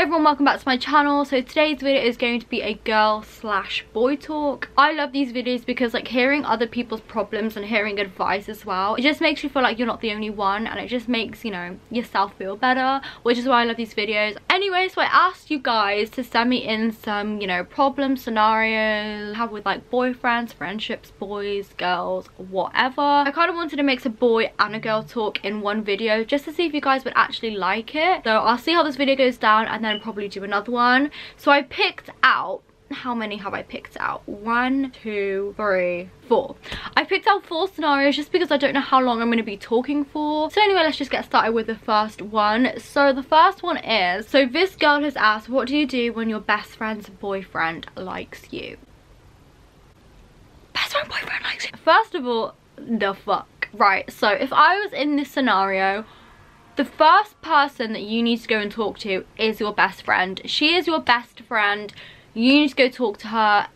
everyone, welcome back to my channel. So today's video is going to be a girl/boy talk. I love these videos because like hearing other people's problems and hearing advice as well, it just makes you feel like you're not the only one, and it just makes, you know, yourself feel better, which is why I love these videos. Anyway, so I asked you guys to send me in some, you know, problem scenarios I have with like boyfriends, friendships, boys, girls, whatever. I kind of wanted to mix a boy and a girl talk in one video just to see if you guys would actually like it. So I'll see how this video goes down and then probably do another one. So I picked out, how many have I picked out? 1, 2, 3, 4. I picked out 4 scenarios just because I don't know how long I'm going to be talking for. So anyway, let's just get started with the first one. So the first one is, so this girl has asked, what do you do when your best friend's boyfriend likes you? Best friend boyfriend likes you. First of all, the fuck. Right, so if I was in this scenario, the first person that you need to go and talk to is your best friend. She is your best friend. You need to go talk to her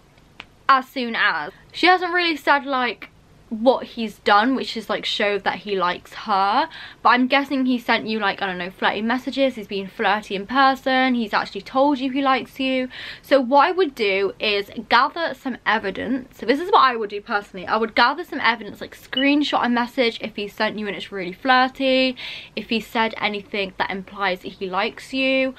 as soon as. She hasn't really said like what he's done, which is like show that he likes her, but I'm guessing he sent you like, I don't know, flirty messages. He's been flirty in person. He's actually told you he likes you. So what I would do is gather some evidence. So this is what I would do personally. I would gather some evidence, like screenshot a message if he sent you and it's really flirty, if he said anything that implies that he likes you.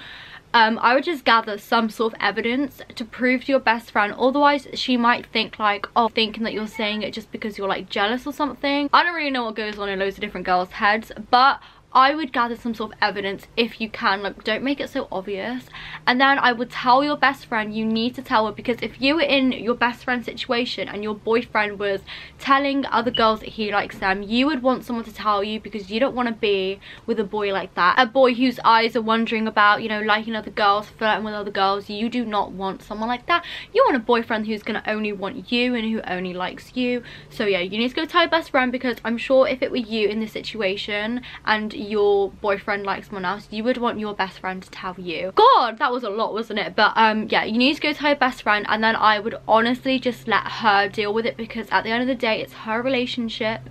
I would just gather some sort of evidence to prove to your best friend. Otherwise she might think like, oh, thinking that you're saying it just because you're like jealous or something. I don't really know what goes on in loads of different girls' heads, but I would gather some sort of evidence if you can. Like, don't make it so obvious. And then I would tell your best friend, you need to tell her, because if you were in your best friend situation and your boyfriend was telling other girls that he likes them, you would want someone to tell you, because you don't want to be with a boy like that. A boy whose eyes are wandering about, you know, liking other girls, flirting with other girls. You do not want someone like that. You want a boyfriend who's going to only want you and who only likes you. So yeah, you need to go tell your best friend, because I'm sure if it were you in this situation and your boyfriend likes someone else, you would want your best friend to tell you. God, that was a lot, wasn't it? But yeah, you need to go tell your best friend, and then I would honestly just let her deal with it, because at the end of the day it's her relationship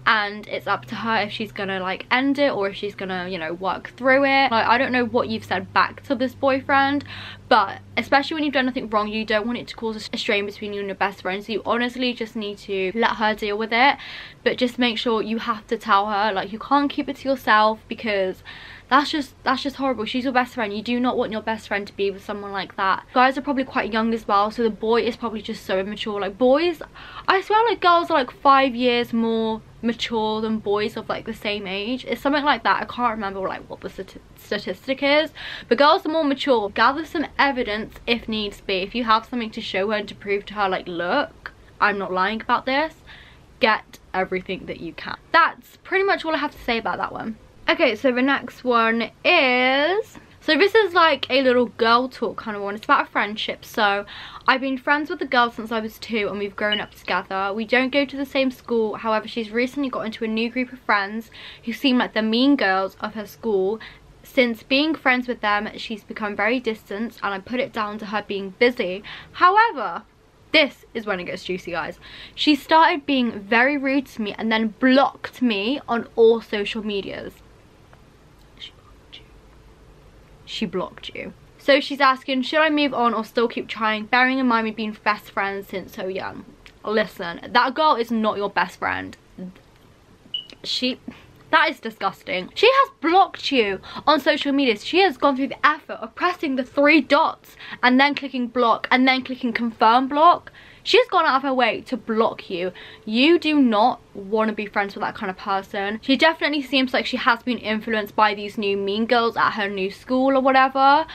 and it's up to her if she's gonna like end it or if she's gonna, you know, work through it. Like, I don't know what you've said back to this boyfriend, but especially when you've done nothing wrong, you don't want it to cause a strain between you and your best friend. So you honestly just need to let her deal with it, but just make sure you have to tell her. Like, you can't keep it to yourself, because that's just horrible. She's your best friend. You do not want your best friend to be with someone like that. Guys are probably quite young as well, so the boy is probably just so immature. Like, boys, I swear, like, girls are like 5 years more mature than boys of like the same age. It's something like that. I can't remember like what the statistic is, but girls are more mature. Gather some evidence if needs be. If you have something to show her and to prove to her, like, look, I'm not lying about this, get everything that you can. That's pretty much all I have to say about that one. Okay, so the next one is, so this is like a little girl talk kind of one. It's about a friendship. So I've been friends with the girl since I was 2 and we've grown up together. We don't go to the same school. However, she's recently got into a new group of friends who seem like the mean girls of her school. Since being friends with them, she's become very distant, and I put it down to her being busy. However, this is when it gets juicy, guys. She started being very rude to me and then blocked me on all social medias. She blocked you. So she's asking, should I move on or still keep trying, bearing in mind we've been best friends since so young? Listen, that girl is not your best friend. That is disgusting. She has blocked you on social media. She has gone through the effort of pressing the 3 dots and then clicking block and then clicking confirm block. She's gone out of her way to block you. You do not want to be friends with that kind of person. She definitely seems like she has been influenced by these new mean girls at her new school or whatever.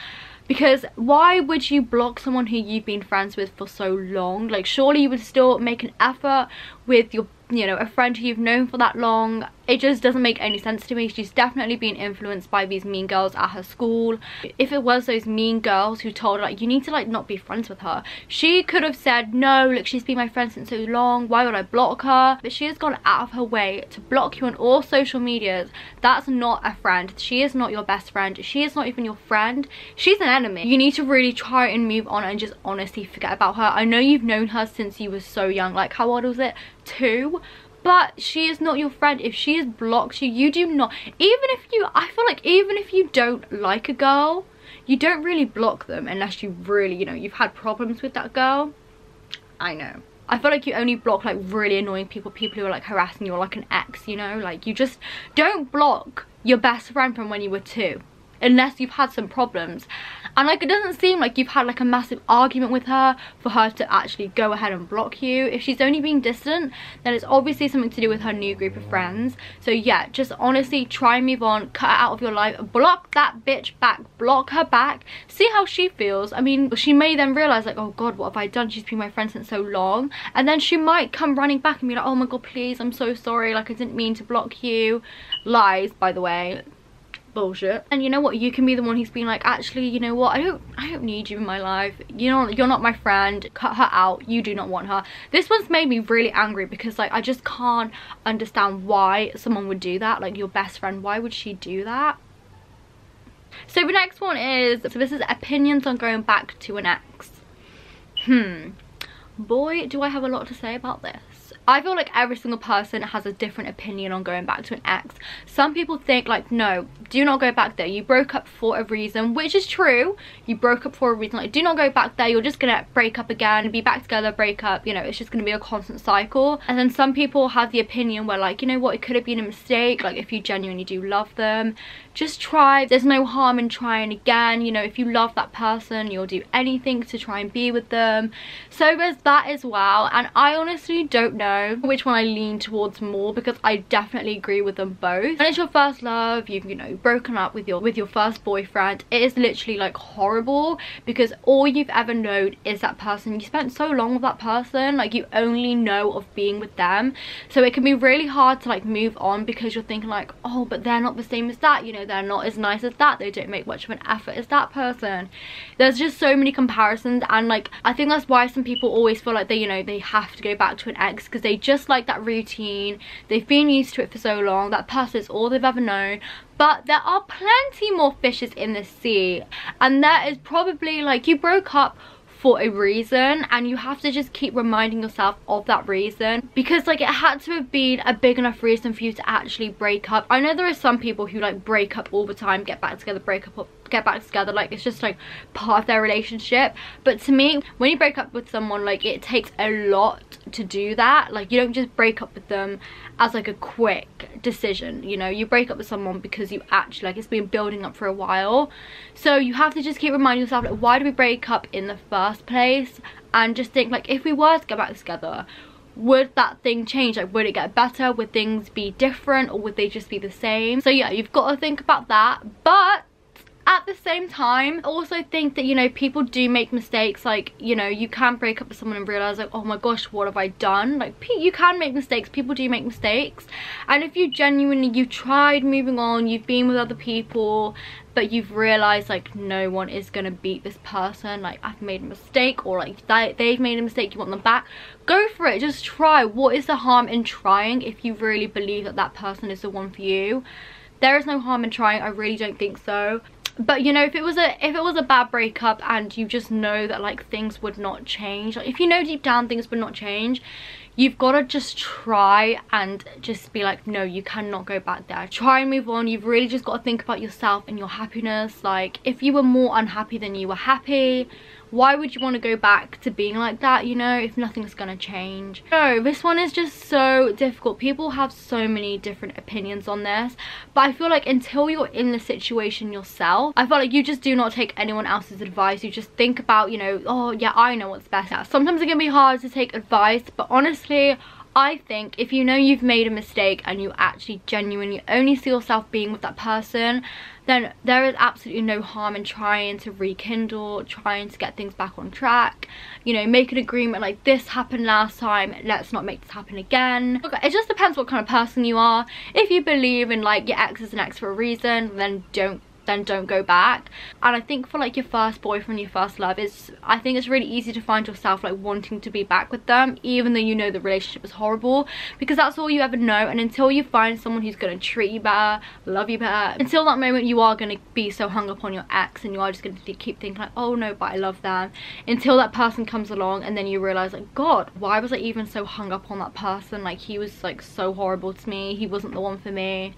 Because why would you block someone who you've been friends with for so long? Like, surely you would still make an effort with your, you know, a friend who you've known for that long. It just doesn't make any sense to me. She's definitely been influenced by these mean girls at her school. If it was those mean girls who told her like, you need to like not be friends with her, she could have said, no, look, she's been my friend since so long, why would I block her? But she has gone out of her way to block you on all social medias. That's not a friend. She is not your best friend. She is not even your friend. She's an enemy. You need to really try and move on and just honestly forget about her. I know you've known her since you were so young. Like, how old was it? 2? But she is not your friend. If she has blocked you, you do not, even if you, I feel like even if you don't like a girl, you don't really block them unless you really, you know, you've had problems with that girl. I know. I feel like you only block like really annoying people, people who are like harassing you, or like an ex, you know, like you just don't block your best friend from when you were 2 unless you've had some problems. And like, it doesn't seem like you've had like a massive argument with her for her to actually go ahead and block you. If she's only being distant, then it's obviously something to do with her new group of friends. So yeah, just honestly try and move on, cut her out of your life, block that bitch back, block her back, see how she feels. I mean, she may then realize like, oh god, what have I done? She's been my friend since so long. And then she might come running back and be like, oh my god, please, I'm so sorry, like I didn't mean to block you. Lies, by the way. Bullshit. And you know what, you can be the one who's been like, actually, you know what, I don't need you in my life, you know, you're not my friend, cut her out, you do not want her. This one's made me really angry because like I just can't understand why someone would do that. Like, your best friend, why would she do that? So the next one is, so this is opinions on going back to an ex. Boy, do I have a lot to say about this. I feel like every single person has a different opinion on going back to an ex. Some people think like, no, do not go back there. You broke up for a reason, which is true. You broke up for a reason. Like, do not go back there. You're just gonna break up again, be back together, break up. You know, it's just gonna be a constant cycle. And then some people have the opinion where like, you know what, it could have been a mistake. Like, if you genuinely do love them, just try. There's no harm in trying again. You know, if you love that person, you'll do anything to try and be with them. So there's that as well. And I honestly don't know which one I lean towards more, because I definitely agree with them both. When it's your first love, you've, you know, broken up with your first boyfriend, it is literally like horrible, because all you've ever known is that person. You spent so long with that person, like you only know of being with them. So it can be really hard to like move on, because you're thinking like, oh, but they're not the same as that, you know, they're not as nice as that, they don't make much of an effort as that person. There's just so many comparisons, and like I think that's why some people always feel like they, you know, they have to go back to an ex, because they just like that routine, they've been used to it for so long, that person is all they've ever known. But there are plenty more fishes in the sea, and that is probably like, you broke up for a reason, and you have to just keep reminding yourself of that reason, because like it had to have been a big enough reason for you to actually break up. I know there are some people who like break up all the time, get back together, break up, get back together, like it's just like part of their relationship. But to me, when you break up with someone, like it takes a lot to do that. Like, you don't just break up with them as like a quick decision, you know. You break up with someone because you actually, like, it's been building up for a while. So you have to just keep reminding yourself, like, why do we break up in the first place? And just think like, if we were to get back together, would that thing change? Like, would it get better? Would things be different, or would they just be the same? So yeah, you've got to think about that. But at the same time, I also think that, you know, people do make mistakes. Like, you know, you can break up with someone and realize like, oh my gosh, what have I done? Like, you can make mistakes, people do make mistakes. And if you genuinely, you've tried moving on, you've been with other people, but you've realized like, no one is gonna beat this person, like I've made a mistake, or like they've made a mistake, you want them back, go for it. Just try. What is the harm in trying if you really believe that that person is the one for you? There is no harm in trying. I really don't think so. But you know, if it was a bad breakup and you just know that like things would not change, like if you know deep down things would not change, you've got to just try and just be like, no, you cannot go back there. Try and move on. You've really just got to think about yourself and your happiness. Like, if you were more unhappy than you were happy, why would you want to go back to being like that, you know, if nothing's gonna change? So this one is just so difficult. People have so many different opinions on this, but I feel like until you're in the situation yourself, I feel like you just do not take anyone else's advice. You just think about, you know, oh yeah, I know what's best. Yeah, sometimes it can be hard to take advice, but honestly, I think if you know you've made a mistake and you actually genuinely only see yourself being with that person, then there is absolutely no harm in trying to rekindle, trying to get things back on track. You know, make an agreement like, this happened last time, let's not make this happen again. Okay, it just depends what kind of person you are. If you believe in like your ex is an ex for a reason, then don't go back. And I think for like your first boyfriend, your first love, I think it's really easy to find yourself like wanting to be back with them, even though you know the relationship is horrible, because that's all you ever know. And until you find someone who's going to treat you better, love you better, until that moment you are going to be so hung up on your ex, and you are just going to keep thinking like, oh no, but I love them, until that person comes along and then you realize like, god, why was I even so hung up on that person? Like, he was like so horrible to me, he wasn't the one for me.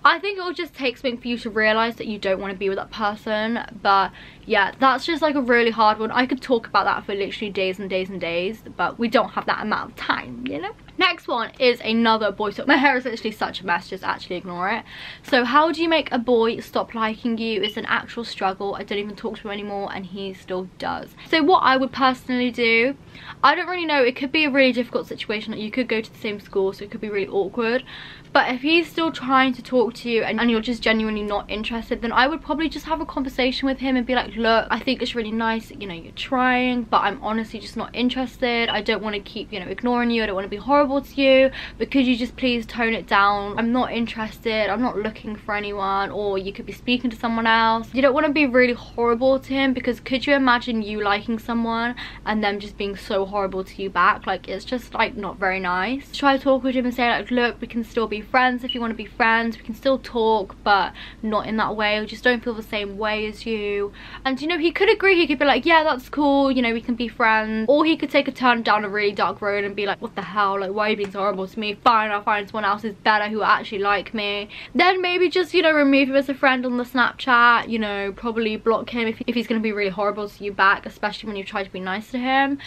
I think it will just take something for you to realise that you don't want to be with that person. But yeah, that's just like a really hard one. I could talk about that for literally days and days and days, but we don't have that amount of time, you know. Next one is another boy talk. My hair is literally such a mess, just actually ignore it. So how do you make a boy stop liking you? It's an actual struggle. I don't even talk to him anymore and he still does. So what I would personally do, I don't really know, it could be a really difficult situation. Like, you could go to the same school, so it could be really awkward. But if he's still trying to talk to you and you're just genuinely not interested, then I would probably just have a conversation with him and be like, look, I think it's really nice that, you know, you're trying, but I'm honestly just not interested. I don't want to keep, you know, ignoring you. I don't want to be horrible to you, but could you just please tone it down? I'm not interested. I'm not looking for anyone. Or you could be speaking to someone else. You don't want to be really horrible to him, because could you imagine you liking someone and them just being so horrible to you back? Like, it's just like not very nice. Try to talk with him and say like, look, we can still be friends if you want to be friends. We can still talk, but not in that way. I just don't feel the same way as you. And you know, he could agree. He could be like, yeah, that's cool, you know, we can be friends. Or he could take a turn down a really dark road and be like, what the hell, like, why are you being so horrible to me? Fine, I'll find someone else who's better, who actually like me. Then maybe just, you know, remove him as a friend on the Snapchat. You know, probably block him if he's going to be really horrible to you back, especially when you try to be nice to him.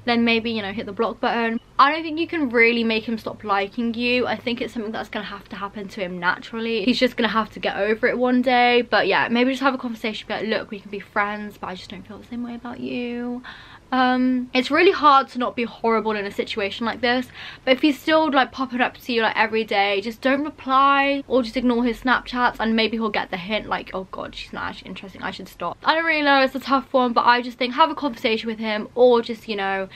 Then maybe, you know, hit the block button. I don't think you can really make him stop liking you. I think it's something that's going to have to happen to him naturally. He's just going to have to get over it one day. But yeah, maybe just have a conversation, be like, look, we can be friends, but I just don't feel the same way about you. It's really hard to not be horrible in a situation like this, but if he's still like popping up to you like every day, just don't reply or just ignore his Snapchats, and maybe he'll get the hint like, oh god, she's not actually interesting, I should stop. I don't really know, it's a tough one, but I just think have a conversation with him, or just, you know,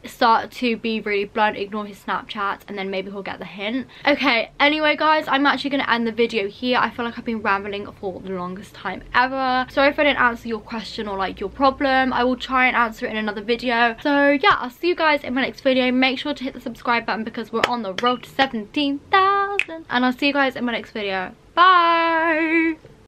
start to be really blunt, ignore his Snapchat, and then maybe he'll get the hint. Okay, anyway guys, I'm actually going to end the video here. I feel like I've been rambling for the longest time ever. Sorry if I didn't answer your question or like your problem. I will try and answer it in another video. So yeah, I'll see you guys in my next video. Make sure to hit the subscribe button because we're on the road to 17,000, and I'll see you guys in my next video. Bye.